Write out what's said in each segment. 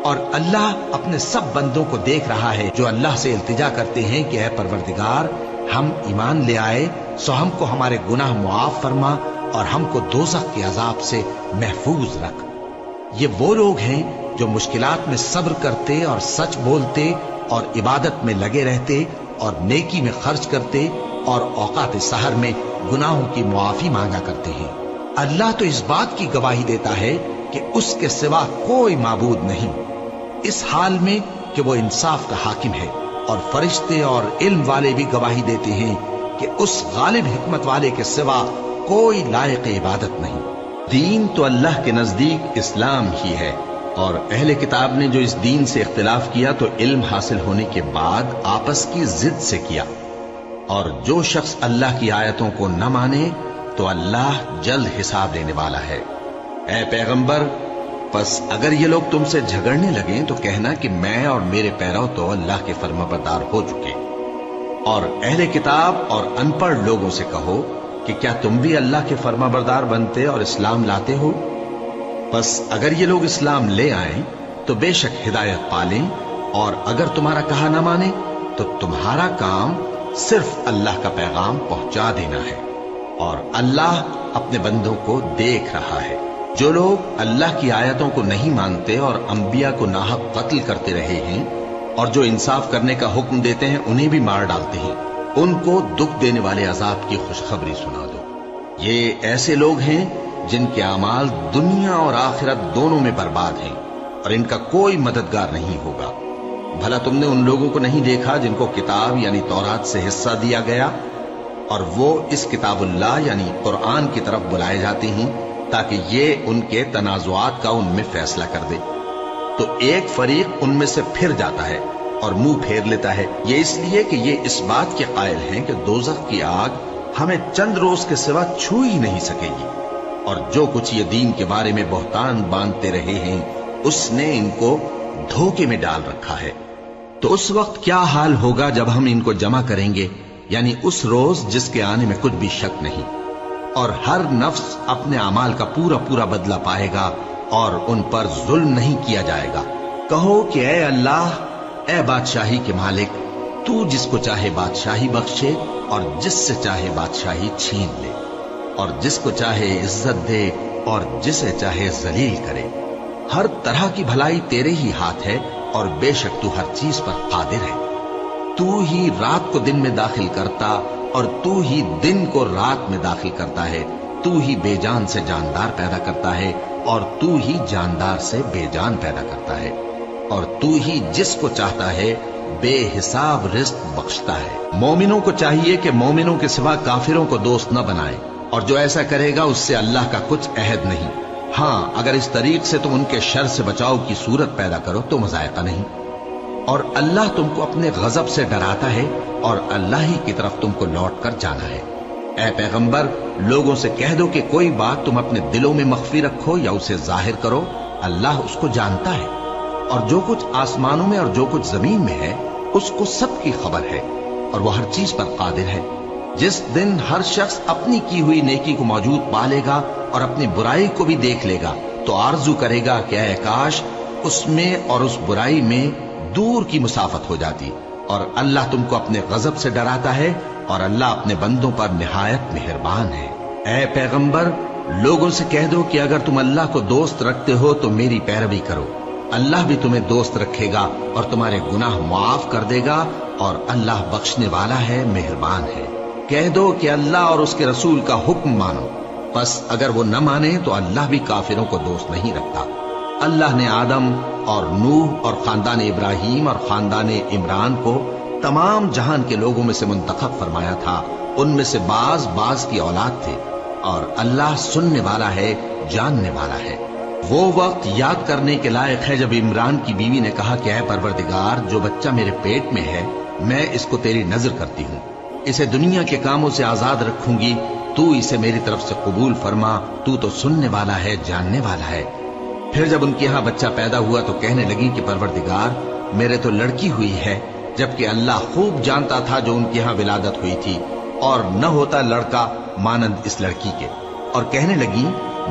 اور اللہ اپنے سب بندوں کو دیکھ رہا ہے جو اللہ سے التجا کرتے ہیں کہ اے پروردگار ہم ایمان لے آئے سو ہم کو ہمارے گناہ معاف فرما اور ہم کو دوزخ کے عذاب سے محفوظ رکھ۔ یہ وہ لوگ ہیں جو مشکلات میں صبر کرتے اور سچ بولتے اور عبادت میں لگے رہتے اور نیکی میں خرچ کرتے اور اوقات سحر میں گناہوں کی معافی مانگا کرتے ہیں۔ اللہ تو اس بات کی گواہی دیتا ہے کہ اس کے سوا کوئی معبود نہیں، اس حال میں کہ وہ انصاف کا حاکم ہے، اور فرشتے اور علم والے بھی گواہی دیتے ہیں کہ اس غالب حکمت والے کے سوا کوئی لائق عبادت نہیں۔ دین تو اللہ کے نزدیک اسلام ہی ہے، اور اہل کتاب نے جو اس دین سے اختلاف کیا تو علم حاصل ہونے کے بعد آپس کی ضد سے کیا، اور جو شخص اللہ کی آیتوں کو نہ مانے تو اللہ جلد حساب لینے والا ہے۔ اے پیغمبر پس اگر یہ لوگ تم سے جھگڑنے لگیں تو کہنا کہ میں اور میرے پیرو تو اللہ کے فرمانبردار ہو چکے، اور اہل کتاب اور ان پڑھ لوگوں سے کہو کہ کیا تم بھی اللہ کے فرمانبردار بنتے اور اسلام لاتے ہو؟ پس اگر یہ لوگ اسلام لے آئیں تو بے شک ہدایت پالیں، اور اگر تمہارا کہا نہ مانے تو تمہارا کام صرف اللہ کا پیغام پہنچا دینا ہے، اور اللہ اپنے بندوں کو دیکھ رہا ہے۔ جو لوگ اللہ کی آیتوں کو نہیں مانتے اور انبیاء کو ناحق قتل کرتے رہے ہیں اور جو انصاف کرنے کا حکم دیتے ہیں انہیں بھی مار ڈالتے ہیں، ان کو دکھ دینے والے عذاب کی خوشخبری سنا دو۔ یہ ایسے لوگ ہیں جن کے اعمال دنیا اور آخرت دونوں میں برباد ہیں، اور ان کا کوئی مددگار نہیں ہوگا۔ بھلا تم نے ان لوگوں کو نہیں دیکھا جن کو کتاب یعنی تورات سے حصہ دیا گیا، اور وہ اس کتاب اللہ یعنی قرآن کی طرف بلائے جاتے ہیں تاکہ یہ ان کے تنازعات کا ان میں فیصلہ کر دے، تو ایک فریق ان میں سے پھر جاتا ہے اور منہ پھیر لیتا ہے، یہ اس لیے کہ یہ اس بات کے قائل ہیں کہ دوزخ کی آگ ہمیں چند روز کے سوا چھو ہی نہیں سکے گی، اور جو کچھ یہ دین کے بارے میں بہتان باندھتے رہے ہیں اس نے ان کو دھوکے میں ڈال رکھا ہے۔ تو اس وقت کیا حال ہوگا جب ہم ان کو جمع کریں گے، یعنی اس روز جس کے آنے میں کچھ بھی شک نہیں، اور ہر نفس اپنے اعمال کا پورا پورا بدلہ پائے گا اور ان پر ظلم نہیں کیا جائے گا۔ کہو کہ اے اللہ، اے بادشاہی کے مالک، تو جس کو چاہے بادشاہی بخشے اور جس سے چاہے بادشاہی چھین لے، اور جس کو چاہے عزت دے اور جسے چاہے ذلیل کرے۔ ہر طرح کی بھلائی تیرے ہی ہاتھ ہے، اور بے شک تو ہر چیز پر قادر ہے۔ تو ہی رات کو دن میں داخل کرتا اور تو ہی دن کو رات میں داخل کرتا ہے، تو ہی بے جان سے جاندار پیدا کرتا ہے اور تو ہی جاندار سے بے جان پیدا کرتا ہے، اور تو ہی جس کو چاہتا ہے بے حساب رزق بخشتا ہے۔ مومنوں کو چاہیے کہ مومنوں کے سوا کافروں کو دوست نہ بنائیں، اور جو ایسا کرے گا اس سے اللہ کا کچھ عہد نہیں۔ ہاں اگر اس طریق سے تم ان کے شر سے بچاؤ کی صورت پیدا کرو تو مذائقہ نہیں، اور اللہ تم کو اپنے غضب سے ڈراتا ہے اور اللہ ہی کی طرف تم کو لوٹ کر جانا ہے۔ اے پیغمبر لوگوں سے کہہ دو کہ کوئی بات تم اپنے دلوں میں مخفی رکھو یا اسے ظاہر کرو، اللہ اس کو جانتا ہے، اور جو کچھ آسمانوں میں اور جو کچھ زمین میں ہے اس کو سب کی خبر ہے، اور وہ ہر چیز پر قادر ہے۔ جس دن ہر شخص اپنی کی ہوئی نیکی کو موجود پا لے گا اور اپنی برائی کو بھی دیکھ لے گا تو آرزو کرے گا کہ اے کاش اس میں اور اس برائی میں دور کی مسافت ہو جاتی، اور اللہ تم کو اپنے غضب سے ڈراتا ہے، اور اللہ اپنے بندوں پر نہایت مہربان ہے۔ اے پیغمبر لوگوں سے کہہ دو کہ اگر تم اللہ کو دوست رکھتے ہو تو میری پیروی کرو، اللہ بھی تمہیں دوست رکھے گا اور تمہارے گناہ معاف کر دے گا، اور اللہ بخشنے والا ہے، مہربان ہے۔ کہہ دو کہ اللہ اور اس کے رسول کا حکم مانو، پس اگر وہ نہ مانے تو اللہ بھی کافروں کو دوست نہیں رکھتا۔ اللہ نے آدم اور نوح اور خاندان ابراہیم اور خاندان عمران کو تمام جہان کے لوگوں میں سے منتخب فرمایا تھا، ان میں سے بعض کی اولاد تھے، اور اللہ سننے والا ہے، جاننے والا ہے۔ وہ وقت یاد کرنے کے لائق ہے جب عمران کی بیوی نے کہا کہ اے پروردگار، جو بچہ میرے پیٹ میں ہے میں اس کو تیری نظر کرتی ہوں، اسے دنیا کے کاموں سے آزاد رکھوں گی، تو اسے میری طرف سے قبول فرما، تو تو سننے والا ہے، جاننے والا ہے۔ پھر جب ان کے ہاں بچہ پیدا ہوا تو کہنے لگی کہ پروردگار میرے تو لڑکی ہوئی ہے، جبکہ اللہ خوب جانتا تھا جو ان کے ہاں ولادت ہوئی تھی، اور نہ ہوتا لڑکا مانند اس لڑکی کے، اور کہنے لگی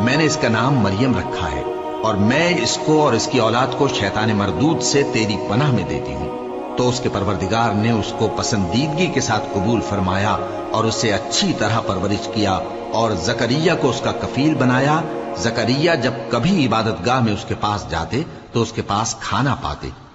میں نے اس کا نام مریم رکھا ہے، اور میں اس کو اور اس کی اولاد کو شیطان مردود سے تیری پناہ میں دیتی ہوں۔ تو اس کے پروردگار نے اس کو پسندیدگی کے ساتھ قبول فرمایا اور اسے اچھی طرح پرورش کیا اور زکریا کو اس کا کفیل بنایا۔ زکریا جب کبھی عبادت گاہ میں اس کے پاس جاتے تو اس کے پاس کھانا پاتے۔